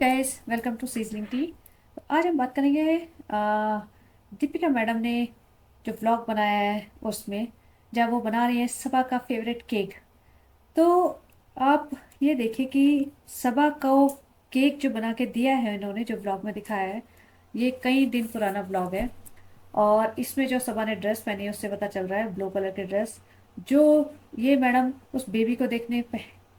Guys, welcome to seasoning tea. तो आज हम बात करेंगे दीपिका मैडम ने जो व्लॉग बनाया है उसमें, जब वो बना रही है सबा का फेवरेट केक। तो आप ये देखिए कि सबा को केक जो बना के दिया है इन्होंने, जो व्लॉग में दिखाया है, ये कई दिन पुराना व्लॉग है। और इसमें जो सबा ने ड्रेस पहनी है उससे पता चल रहा है, ब्लू कलर की ड्रेस जो ये मैडम उस बेबी को देखने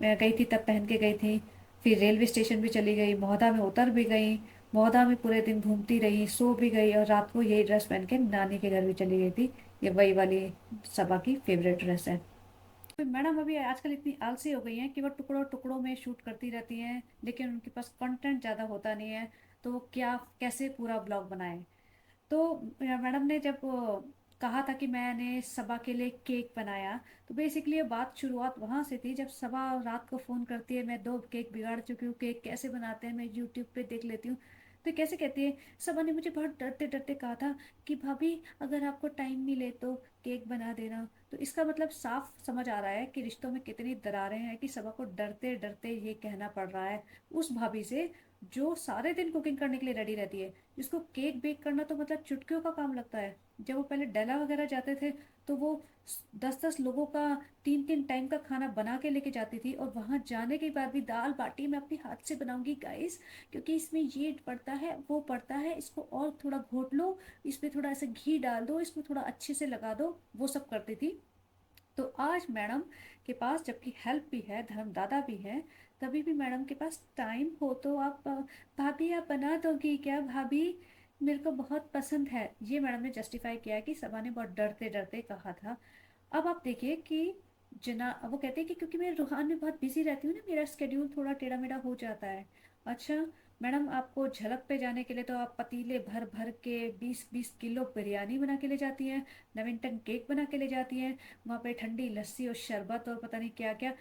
गई थी तब पहन के गई थी। फिर रेलवे स्टेशन भी चली गई, महोदा में उतर भी गई, महोदा में पूरे दिन घूमती रही, सो भी गई और रात को यही ड्रेस पहन के नानी के घर भी चली गई थी। ये वही वाली सबा की फेवरेट ड्रेस है। तो मैडम अभी आजकल इतनी आलसी हो गई हैं कि वो टुकड़ों टुकड़ों में शूट करती रहती हैं, लेकिन उनके पास कंटेंट ज़्यादा होता नहीं है। तो वो क्या कैसे पूरा ब्लॉग बनाए। तो मैडम ने जब कहा था कि मैंने सबा के लिए केक बनाया, तो बेसिकली ये बात शुरुआत वहां से थी, जब सबा रात को फोन करती है, मैं 2 केक बिगाड़ चुकी हूँ, केक कैसे बनाते हैं मैं यूट्यूब पे देख लेती हूँ। तो कैसे कहती है, सबा ने मुझे बहुत डरते डरते कहा था कि भाभी अगर आपको टाइम मिले तो केक बना देना। तो इसका मतलब साफ समझ आ रहा है कि रिश्तों में कितनी दरारें हैं कि सबा को डरते डरते ये कहना पड़ रहा है उस भाभी से, जो सारे दिन कुकिंग करने के लिए रेडी रहती है, जिसको केक बेक करना तो मतलब चुटकियों का काम लगता है। जब वो पहले डेला वगैरह जाते थे तो वो 10-10 लोगों का 3-3 टाइम का खाना बना के लेके जाती थी, और वहां जाने के बाद भी दाल बाटी मैं अपने हाथ से बनाऊंगी गाइस, क्योंकि इसमें ये पड़ता है वो पड़ता है, इसको और थोड़ा घोट लो, इसमें थोड़ा ऐसे घी डाल दो, इसमें थोड़ा अच्छे से लगा दो, वो सब करती थी। तो आज मैडम के पास जबकि हेल्प भी है, धर्मदादा भी है, तभी भी मैडम के पास टाइम हो तो आप भाभी आप बना दोगी क्या भाभी, मेरे को बहुत पसंद है, ये मैडम ने जस्टिफाई किया है कि सबा ने बहुत डरते डरते कहा था। अब आप देखिए कि जना वो कहते हैं कि क्योंकि मैं रूहान में बहुत बिजी रहती हूँ ना, मेरा स्केड्यूल थोड़ा टेढ़ा मेढ़ा हो जाता है। अच्छा मैडम, आपको झलक पे जाने के लिए तो आप पतीले भर भर के 20-20 किलो बिरयानी बना के ले जाती हैं, लेमन केक बना के ले जाती हैं, वहाँ पे ठंडी लस्सी और शरबत और पता नहीं क्या क्या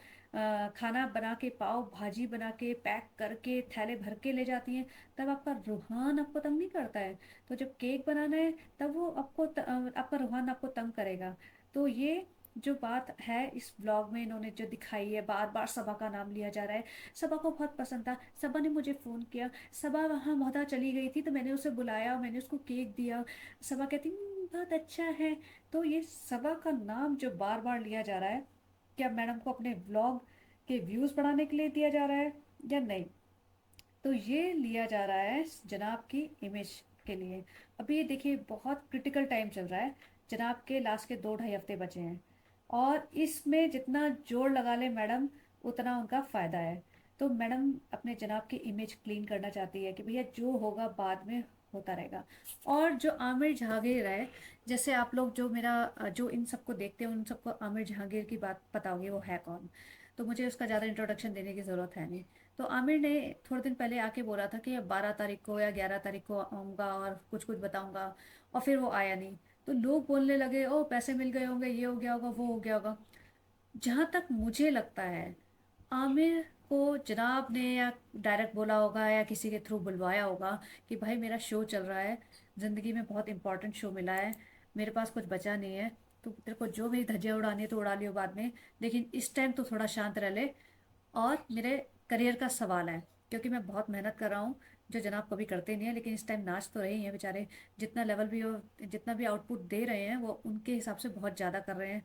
खाना बना के, पाव भाजी बना के पैक करके थैले भर के ले जाती हैं। तब आपका रूहान आपको तंग नहीं करता है। तो जब केक बनाना है तब वो आपका रूहान आपको तंग करेगा। तो ये जो बात है इस ब्लॉग में इन्होंने जो दिखाई है, बार बार सबा का नाम लिया जा रहा है। सबा को बहुत पसंद था, सबा ने मुझे फोन किया, सबा वहाँ महोदा चली गई थी तो मैंने उसे बुलाया, मैंने उसको केक दिया। सबा कहती बहुत अच्छा है। तो ये सबा का नाम जो बार बार लिया जा रहा है, क्या मैडम को अपने व्लॉग के व्यूज बढ़ाने के लिए दिया जा रहा है या नहीं। तो ये लिया जा रहा है जनाब की इमेज के लिए। अभी ये देखिए बहुत क्रिटिकल टाइम चल रहा है, जनाब के लास्ट के 2-2.5 हफ्ते बचे हैं, और इसमें जितना जोर लगा ले मैडम उतना उनका फायदा है। तो मैडम अपने जनाब की इमेज क्लीन करना चाहती है कि भैया जो होगा बाद में होता रहेगा। और जो आमिर जहांगीर है, जैसे आप लोग जो जो इन सबको देखते हैं उन सबको आमिर जहांगीर की बात पता होगी, वो है कौन। तो मुझे उसका ज़्यादा इंट्रोडक्शन देने की ज़रूरत है नहीं। तो आमिर ने थोड़े दिन पहले आके बोला था कि अब 12 तारीख को या 11 तारीख को आऊँगा और कुछ कुछ बताऊँगा, और फिर वो आया नहीं। तो लोग बोलने लगे ओ पैसे मिल गए होंगे, ये हो गया होगा, वो हो गया होगा। जहाँ तक मुझे लगता है, आमिर को जनाब ने या डायरेक्ट बोला होगा या किसी के थ्रू बुलवाया होगा कि भाई मेरा शो चल रहा है, ज़िंदगी में बहुत इंपॉर्टेंट शो मिला है, मेरे पास कुछ बचा नहीं है, तो तेरे को जो मेरी धज्जियाँ उड़ानी है तो उड़ा लियो बाद में, लेकिन इस टाइम तो थोड़ा शांत रह ले। और मेरे करियर का सवाल है, क्योंकि मैं बहुत मेहनत कर रहा हूँ, जो जनाब कभी करते नहीं है, लेकिन इस टाइम नाच तो रहे ही हैं बेचारे। जितना लेवल भी हो, जितना भी आउटपुट दे रहे हैं वो उनके हिसाब से बहुत ज़्यादा कर रहे हैं।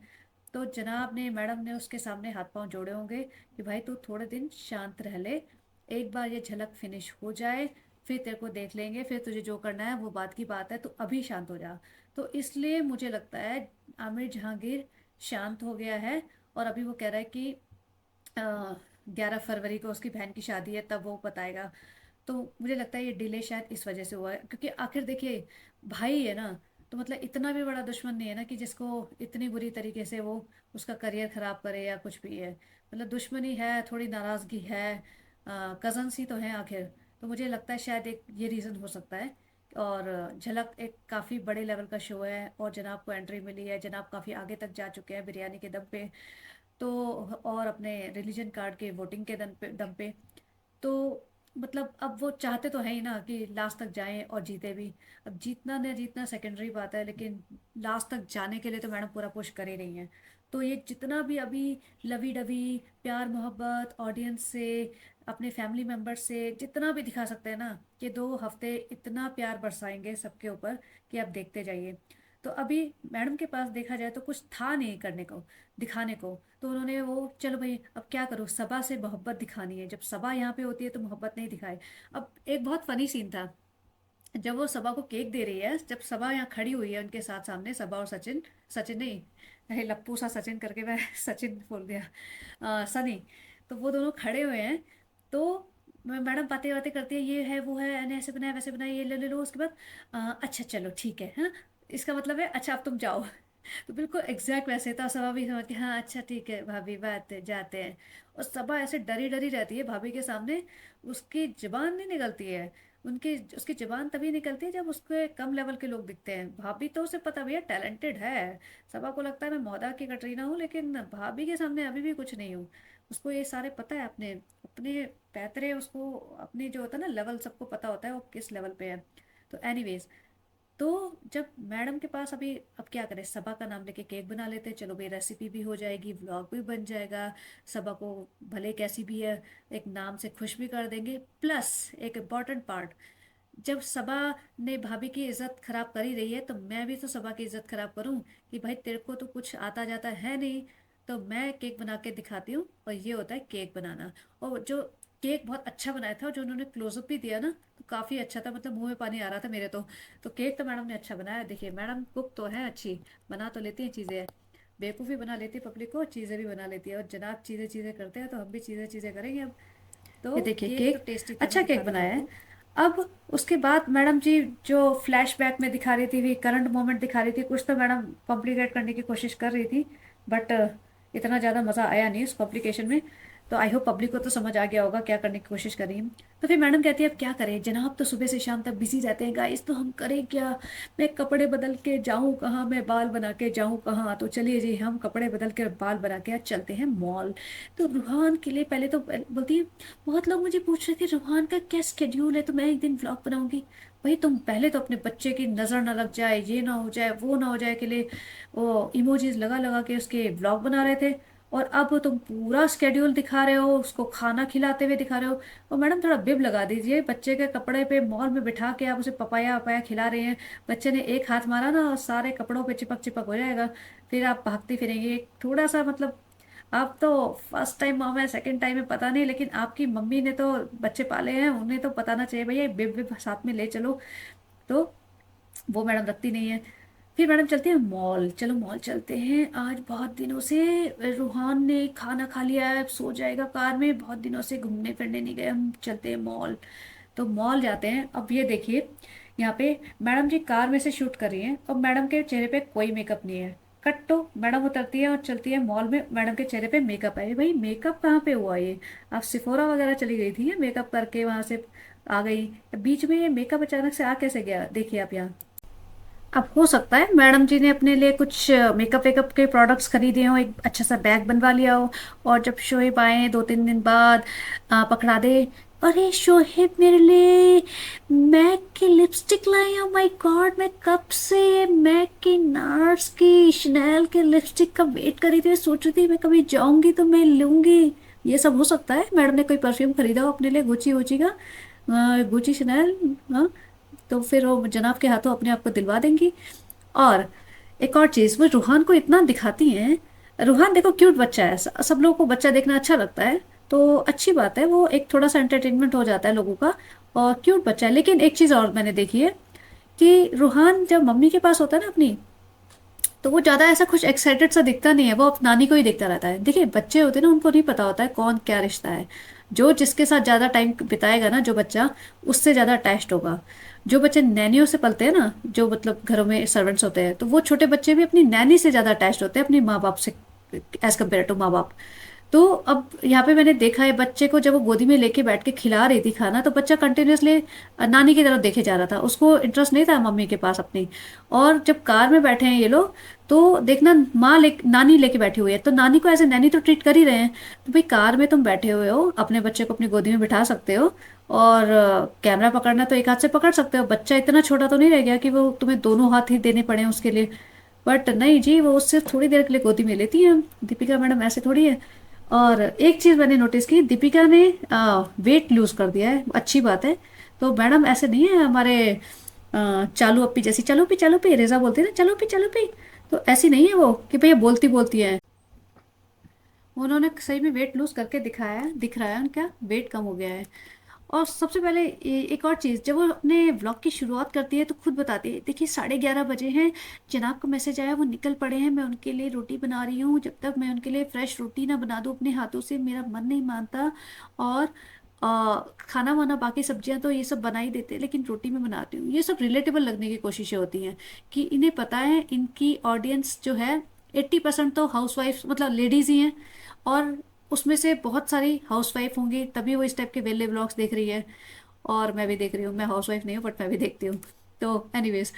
तो जनाब ने मैडम ने उसके सामने हाथ पांव जोड़े होंगे कि भाई तू थोड़े दिन शांत रह ले, एक बार ये झलक फिनिश हो जाए, फिर तेरे को देख लेंगे, फिर तुझे जो करना है वो बात की बात है, तो अभी शांत हो जा। तो इसलिए मुझे लगता है आमिर जहांगीर शांत हो गया है, और अभी वो कह रहा है कि 11 फरवरी को उसकी बहन की शादी है तब वो बताएगा। तो मुझे लगता है ये डिले शायद इस वजह से हुआ है, क्योंकि आखिर देखिए भाई है ना, तो मतलब इतना भी बड़ा दुश्मन नहीं है ना कि जिसको इतनी बुरी तरीके से वो उसका करियर खराब करे या कुछ भी है। मतलब दुश्मनी है, थोड़ी नाराजगी है, कजन्स ही तो हैं आखिर। तो मुझे लगता है शायद एक ये रीज़न हो सकता है। और झलक एक काफ़ी बड़े लेवल का शो है, और जनाब को एंट्री मिली है, जनाब काफ़ी आगे तक जा चुके हैं बिरयानी के दम पे। तो और अपने रिलीजन कार्ड के वोटिंग के दम पे। तो मतलब अब वो चाहते तो है ही ना कि लास्ट तक जाएं और जीते भी। अब जीतना न जीतना सेकेंडरी बात है, लेकिन लास्ट तक जाने के लिए तो मैडम पूरा पुश कर ही रही हैं। तो ये जितना भी अभी लवी डवी प्यार मोहब्बत ऑडियंस से अपने फैमिली मेम्बर से जितना भी दिखा सकते हैं ना, ये 2 हफ्ते इतना प्यार बरसाएंगे सबके ऊपर कि आप देखते जाइए। तो अभी मैडम के पास देखा जाए तो कुछ था नहीं करने को, दिखाने को। तो उन्होंने वो, चलो भाई अब क्या करो, सभा से मोहब्बत दिखानी है, जब सभा यहाँ पे होती है तो मोहब्बत नहीं दिखाए। अब एक बहुत फनी सीन था, जब वो सबा को केक दे रही है, जब सबा यहाँ खड़ी हुई है उनके साथ सामने, सबा और सचिन, सचिन नहीं, अरे लप्पू सा सचिन करके मैं सचिन बोल दिया, सनी। तो वो दोनों खड़े हुए हैं। तो मैडम बातें बातें करती है, ये है वो है, मैंने ऐसे बनाया वैसे बनाया, ये ले ले लो, उसके बाद अच्छा चलो ठीक है, हाँ, इसका मतलब है अच्छा अब तुम जाओ। तो बिल्कुल एग्जैक्ट वैसे था, सबा भी समझ के हाँ अच्छा ठीक है भाभी बात जाते हैं। और सबा ऐसे डरी डरी रहती है भाभी के सामने, उसकी जुबान नहीं निकलती है। उनकी उसकी जुबान तभी निकलती है जब उसके कम लेवल के लोग दिखते हैं। भाभी तो उसे पता भैया टैलेंटेड है, सबा को लगता है मैं मौदा की कटरीना हूँ, लेकिन भाभी के सामने अभी भी कुछ नहीं हूँ। उसको ये सारे पता है, अपने अपने पैतरे, उसको अपने जो होता है ना लेवल, सबको पता होता है वो किस लेवल पे है। तो एनीवेज, तो जब मैडम के पास अभी, अब क्या करें, सबा का नाम लेके केक बना लेते हैं, चलो भाई रेसिपी भी हो जाएगी, व्लॉग भी बन जाएगा। सबा को भले कैसी भी है एक नाम से खुश भी कर देंगे। प्लस एक इम्पॉर्टेंट पार्ट, जब सबा ने भाभी की इज्जत खराब कर ही रही है, तो मैं भी तो सबा की इज्जत खराब करूं कि भाई तेरे को तो कुछ आता जाता है नहीं। तो मैं केक बना के दिखाती हूँ, और ये होता है केक बनाना। और जो केक बहुत अच्छा बनाया था, और जो उन्होंने क्लोजअप भी दिया ना, तो काफी अच्छा था, मतलब मुंह में पानी आ रहा था मेरे तो केक तो मैडम ने अच्छा बनाया। देखिए मैडम कुक तो है अच्छी, बना तो लेती हैं चीजें, बेवकूफ़ी बना लेती है पब्लिक को, चीजें भी बना लेती है। और जनाब चीजें चीजें करते हैं, तो हम भी चीजें चीजें करेंगे अब। तो ये देखिए केक तो केक, टेस्टी था, मैं अच्छा केक दिखाती हूँ बनाया है। आपको। अब उसके बाद मैडम जी जो फ्लैशबैक में दिखा रही थी, करंट मोमेंट दिखा रही थी, कुछ तो मैडम कॉम्प्लिकेट करने की कोशिश कर रही थी, बट इतना ज़्यादा मज़ा आया नहीं उस कॉम्प्लिकेशन में। तो आई होप पब्लिक को तो समझ आ गया होगा क्या करने की कोशिश कर रही है। तो फिर मैडम कहती है अब क्या करें जनाब, तो सुबह से शाम तक बिजी रहते हैं गाइस, तो हम करें क्या, मैं कपड़े बदल के जाऊं कहाँ, मैं बाल बना के जाऊं कहाँ, तो चलिए जी हम कपड़े बदल के बाल बना के आज चलते हैं मॉल। तो रूहान के लिए पहले तो बोलती है, बहुत लोग मुझे पूछ रहे थे रूहान का क्या स्केड्यूल है, तो मैं एक दिन व्लॉग बनाऊंगी। भाई तुम पहले तो अपने बच्चे की नजर ना लग जाए, ये ना हो जाए वो ना हो जाए के लिए वो इमोजीज लगा लगा के उसके व्लॉग बना रहे थे, और अब तुम पूरा स्केड्यूल दिखा रहे हो, उसको खाना खिलाते हुए दिखा रहे हो। और मैडम थोड़ा बिब लगा दीजिए, बच्चे के कपड़े पे मॉल में बिठा के आप उसे पपाया वपाया खिला रहे हैं, बच्चे ने एक हाथ मारा ना और सारे कपड़ों पे चिपक चिपक हो जाएगा, फिर आप भागती फिरेंगे। थोड़ा सा मतलब, आप तो फर्स्ट टाइम मॉम है, सेकंड टाइम है पता नहीं, लेकिन आपकी मम्मी ने तो बच्चे पाले हैं, उन्हें तो बताना चाहिए भैया बिब बिब साथ में ले चलो। तो वो मैडम रखती नहीं है। फिर मैडम चलते हैं मॉल, चलो मॉल चलते हैं, आज बहुत दिनों से रूहान ने खाना खा लिया है, अब सो जाएगा कार में, बहुत दिनों से घूमने फिरने नहीं गए, हम चलते हैं मॉल। तो मॉल जाते हैं। अब ये देखिए, यहाँ पे मैडम जी कार में से शूट कर रही हैं, और मैडम के चेहरे पे कोई मेकअप नहीं है। कट तो मैडम उतरती है और चलती है मॉल में, मैडम के चेहरे पे मेकअप है। भाई मेकअप कहाँ पे हुआ ये, आप सिफोरा वगैरह चली गई थी मेकअप करके वहां से आ गई, बीच में ये मेकअप अचानक से आ कैसे गया, देखिए आप यहाँ। अब हो सकता है मैडम जी ने अपने लिए कुछ मेकअप वेकअप के प्रोडक्ट्स खरीदे हो, एक अच्छा सा बैग बनवा लिया हो, और जब शोएब आए 2-3 दिन बाद पकड़ा दे, अरे शोहेब मेरे लिए मैक की lipstick lie, oh my God, मैं कब से मैक की, नार्स की, शनैल के लिपस्टिक का वेट कर रही थी, सोच रही थी मैं कभी जाऊंगी तो मैं लूंगी। ये सब हो सकता है, मैडम ने कोई परफ्यूम खरीदा हो अपने लिए, गुची वुची का, गुची शनैल, हाँ। तो फिर वो जनाब के हाथों अपने आप को दिलवा देंगी। और एक और चीज, वो रूहान को इतना दिखाती हैं। रूहान देखो क्यूट बच्चा है, सब लोगों को बच्चा देखना अच्छा लगता है, तो अच्छी बात है, वो एक थोड़ा सा एंटरटेनमेंट हो जाता है लोगों का, और क्यूट बच्चा है। लेकिन एक चीज और मैंने देखी है कि रूहान जब मम्मी के पास होता है ना अपनी, तो वो ज्यादा ऐसा कुछ एक्साइटेड सा दिखता नहीं है, वो अपनी नानी को ही देखता रहता है। देखिए बच्चे होते हैं ना, उनको नहीं पता होता है कौन क्या रिश्ता है। जो जिसके साथ ज्यादा टाइम बिताएगा ना जो बच्चा, उससे ज्यादा अटैच्ड होगा। जो बच्चे नैनियों से पलते हैं ना, जो मतलब घरों में सर्वेंट्स होते हैं, तो वो छोटे बच्चे भी अपनी नैनी से ज्यादा अटैच्ड होते हैं अपनी माँ बाप से, एज कम्पेयर टू माँ बाप। तो अब यहाँ पे मैंने देखा है बच्चे को, जब वो गोदी में लेके बैठ के खिला रही थी खाना, तो बच्चा कंटिन्यूअसली नानी की तरफ देखे जा रहा था, उसको इंटरेस्ट नहीं था मम्मी के पास अपनी। और जब कार में बैठे हैं ये लोग, तो देखना नानी लेके बैठी हुई है, तो नानी को ऐसे नैनी तो ट्रीट कर ही रहे हैं। तो भाई कार में तुम बैठे हुए हो, अपने बच्चे को अपनी गोदी में बिठा सकते हो, और कैमरा पकड़ना तो एक हाथ से पकड़ सकते हो, बच्चा इतना छोटा तो नहीं रह गया कि वो तुम्हें दोनों हाथ ही देने पड़े उसके लिए। बट नहीं जी, वो उससे थोड़ी देर के लिए गोदी में लेती है, दीपिका मैडम ऐसे थोड़ी है। और एक चीज मैंने नोटिस की, दीपिका ने वेट लूज कर दिया है, अच्छी बात है। तो मैडम ऐसे नहीं है हमारे चालू अप्पी जैसी, चलो पी रेजा बोलती है ना, चलो पी। तो ऐसी नहीं है वो कि भैया बोलती बोलती है। उन्होंने सही में वेट लूज करके दिखाया है, दिख रहा है उनका वेट कम हो गया है। और सबसे पहले एक और चीज़, जब वो अपने व्लॉग की शुरुआत करती है तो खुद बताती है, देखिए 11:30 बजे हैं, जनाब का मैसेज आया, वो निकल पड़े हैं, मैं उनके लिए रोटी बना रही हूँ, जब तक मैं उनके लिए फ्रेश रोटी ना बना दूँ अपने हाथों से मेरा मन नहीं मानता। और खाना वाना बाकी सब्जियां तो ये सब बना ही देते हैं, लेकिन रोटी मैं बनाती हूँ। ये सब रिलेटेबल लगने की कोशिशें होती हैं कि इन्हें पता है इनकी ऑडियंस जो है 80% तो हाउसवाइफ मतलब लेडीज ही हैं। और उसमें से बहुत सारी हाउसवाइफ होंगी तभी वो इस टाइप के वेले व्लॉग्स देख रही है। और मैं भी देख रही हूँ, मैं हाउसवाइफ नहीं हूँ बट मैं भी देखती हूँ। तो एनीवेज,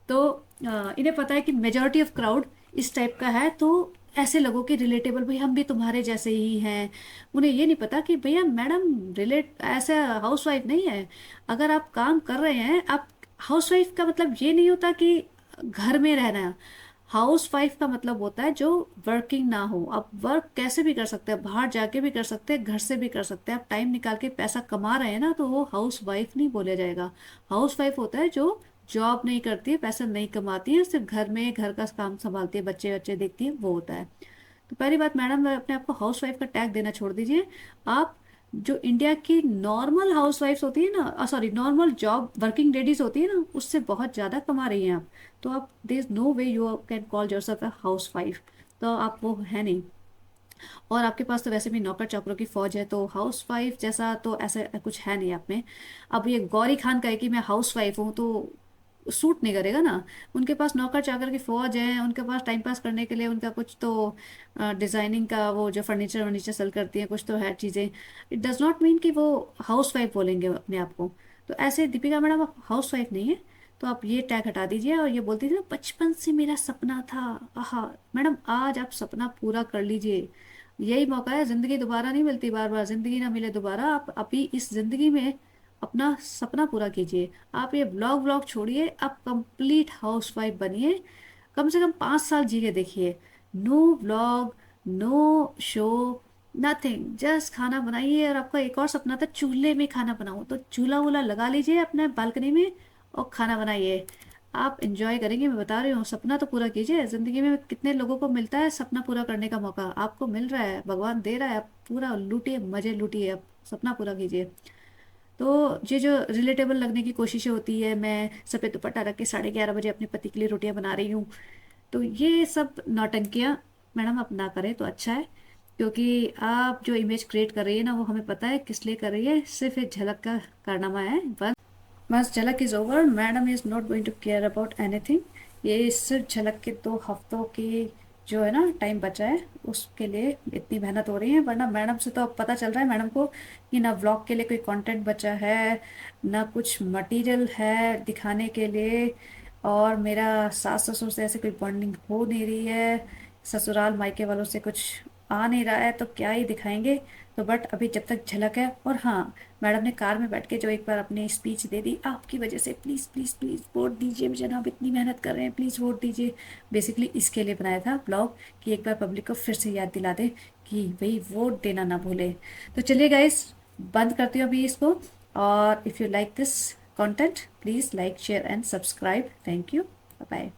तो इन्हें पता है कि मेजोरिटी ऑफ क्राउड इस टाइप का है, तो ऐसे लोगों के रिलेटेबल, भाई हम भी तुम्हारे जैसे ही हैं। उन्हें ये नहीं पता कि भैया मैडम रिलेट ऐसे हाउसवाइफ नहीं है। अगर आप काम कर रहे हैं, आप हाउसवाइफ का मतलब ये नहीं होता कि घर में रहना। हाउस वाइफ का मतलब होता है जो वर्किंग ना हो। आप वर्क कैसे भी कर सकते हैं, बाहर जाके भी कर सकते हैं, घर से भी कर सकते हैं। आप टाइम निकाल के पैसा कमा रहे हैं ना, तो वो हाउस वाइफ नहीं बोला जाएगा। हाउस वाइफ होता है जो जॉब नहीं करती है, पैसा नहीं कमाती है, सिर्फ घर में घर का काम संभालती है, बच्चे बच्चे देखती है, वो होता है। तो पहली बात, मैडम अपने आप को हाउस वाइफ का टैग देना छोड़ दीजिए। आप जो इंडिया की नॉर्मल हाउस वाइफ्स होती है ना, sorry normal job working ladies होती है ना, उससे बहुत ज़्यादा कमा रही हैं आप। तो आप, there is no way you can call yourself a housewife. तो आप वो है नहीं। और आपके पास तो वैसे भी नौकर चाकरों की फौज है, तो हाउस वाइफ जैसा तो ऐसा कुछ है नहीं आप में। अब ये गौरी खान कहे कि मैं हाउस वाइफ हूँ तो सूट नहीं करेगा ना। उनके पास नौकर चाकर की फौज है, उनके पास टाइम पास करने के लिए उनका कुछ तो डिजाइनिंग का वो जो फर्नीचर वर्नीचर सेल करती है, कुछ तो है चीजें। इट डज नॉट मीन कि वो हाउस वाइफ बोलेंगे अपने आप को। तो ऐसे दीपिका मैडम आप हाउस वाइफ नहीं है। तो आप ये टैग हटा दीजिए। और ये बोलती थी ना, बचपन से मेरा सपना था। आहा, मैडम आज आप सपना पूरा कर लीजिए। यही मौका है, जिंदगी दोबारा नहीं मिलती, बार बार जिंदगी ना मिले दोबारा। आप अभी इस जिंदगी में अपना सपना पूरा कीजिए। आप ये ब्लॉग व्लॉग छोड़िए, आप कंप्लीट हाउस वाइफ बनिए। कम से कम 5 साल जी के देखिए। No vlog, no show, nothing, just खाना बनाइए। और आपका एक और सपना था चूल्हे में खाना बनाऊं, तो चूल्हा वूल्हा लगा लीजिए अपने बालकनी में और खाना बनाइए। आप इंजॉय करेंगे, मैं बता रही हूँ। सपना तो पूरा कीजिए। जिंदगी में कितने लोगों को मिलता है सपना पूरा करने का मौका, आपको मिल रहा है, भगवान दे रहा है। आप पूरा लूटिए, मजे लूटिए, आप सपना पूरा कीजिए। तो ये जो रिलेटेबल लगने की कोशिशें होती है, मैं सफ़ेद दुपट्टा रख के 11:30 बजे अपने पति के लिए रोटियां बना रही हूँ, तो ये सब नौटंकियाँ मैडम आप ना करें तो अच्छा है। क्योंकि आप जो इमेज क्रिएट कर रही है ना, वो हमें पता है किस लिए कर रही है, सिर्फ एक झलक का कारनामा है बस। बस Jhalak is over, madam is not going to care about anything. ये सिर्फ झलक के 2 हफ्तों की जो है ना टाइम बचा है, उसके लिए इतनी मेहनत हो रही है। वरना मैडम से तो अब पता चल रहा है मैडम को कि ना व्लॉग के लिए कोई कंटेंट बचा है, ना कुछ मटेरियल है दिखाने के लिए। और मेरा सास ससुर से ऐसे कोई बॉन्डिंग हो नहीं रही है, ससुराल मायके वालों से कुछ आ नहीं रहा है, तो क्या ही दिखाएंगे। तो बट अभी जब तक झलक है। और हाँ, मैडम ने कार में बैठ के जो एक बार अपनी स्पीच दे दी, आपकी वजह से प्लीज़ प्लीज़ प्लीज़ वोट दीजिए, जनाब इतनी मेहनत कर रहे हैं, प्लीज़ वोट दीजिए। बेसिकली इसके लिए बनाया था ब्लॉग कि एक बार पब्लिक को फिर से याद दिला दे कि भाई वोट देना ना भूले। तो चलिए गाइस, बंद करती हूँ अभी इसको। और if you like this content, please like share and subscribe. Thank you, bye bye.